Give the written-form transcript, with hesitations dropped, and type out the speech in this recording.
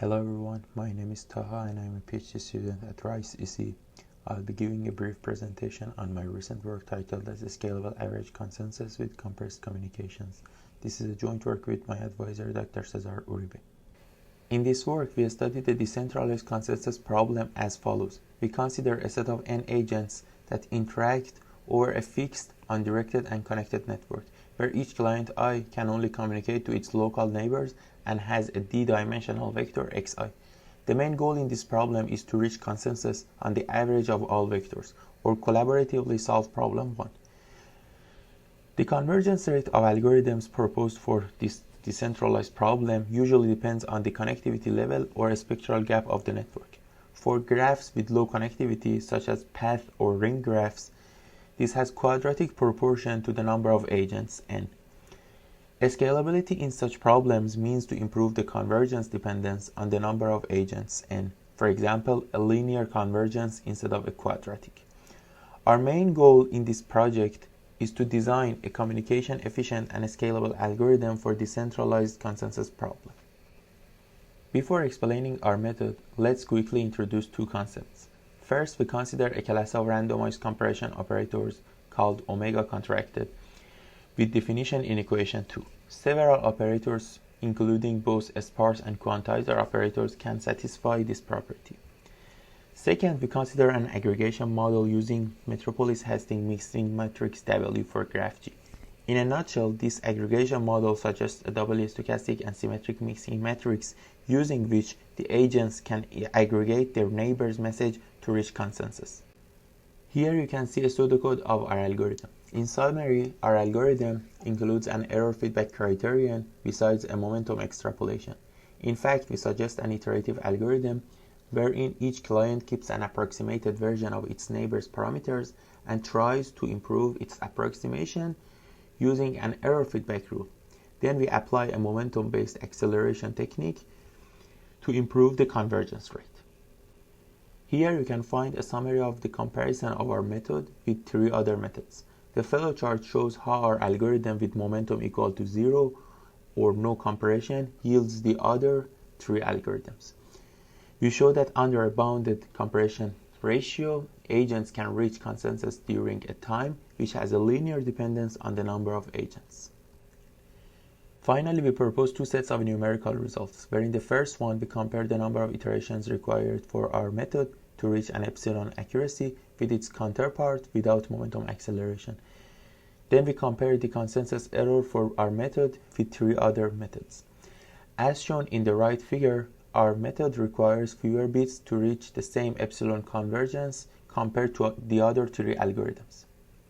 Hello everyone, my name is Taha and I'm a PhD student at Rice EC. I'll be giving a brief presentation on my recent work titled as a Scalable Average Consensus with Compressed Communications. This is a joint work with my advisor Dr. César Uribe. In this work, we studied the decentralized consensus problem as follows. We consider a set of n agents that interact over a fixed, undirected and connected network, where each client I can only communicate to its local neighbors and has a d-dimensional vector xi. The main goal in this problem is to reach consensus on the average of all vectors, or collaboratively solve problem 1. The convergence rate of algorithms proposed for this decentralized problem usually depends on the connectivity level or a spectral gap of the network. For graphs with low connectivity, such as path or ring graphs, this has quadratic proportion to the number of agents n. Scalability in such problems means to improve the convergence dependence on the number of agents n. For example, a linear convergence instead of a quadratic. Our main goal in this project is to design a communication efficient and scalable algorithm for decentralized consensus problem. Before explaining our method, let's quickly introduce two concepts. First, we consider a class of randomized comparison operators called omega contracted, with definition in equation 2. Several operators, including both sparse and quantizer operators, can satisfy this property. Second, we consider an aggregation model using Metropolis-Hastings mixing matrix W for graph G. In a nutshell, this aggregation model suggests a doubly stochastic and symmetric mixing matrix using which the agents can aggregate their neighbor's message to reach consensus. Here you can see a pseudocode of our algorithm. In summary, our algorithm includes an error feedback criterion besides a momentum extrapolation. In fact, we suggest an iterative algorithm wherein each client keeps an approximated version of its neighbor's parameters and tries to improve its approximation using an error feedback rule. Then we apply a momentum-based acceleration technique to improve the convergence rate. Here you can find a summary of the comparison of our method with 3 other methods. The flowchart shows how our algorithm with momentum equal to 0 or no comparison yields the other 3 algorithms. We show that under a bounded comparison ratio, agents can reach consensus during a time which has a linear dependence on the number of agents. Finally, we propose 2 sets of numerical results, where in the first one we compare the number of iterations required for our method to reach an epsilon accuracy with its counterpart without momentum acceleration. Then we compare the consensus error for our method with 3 other methods. As shown in the right figure, our method requires fewer bits to reach the same epsilon convergence compared to the other 3 algorithms.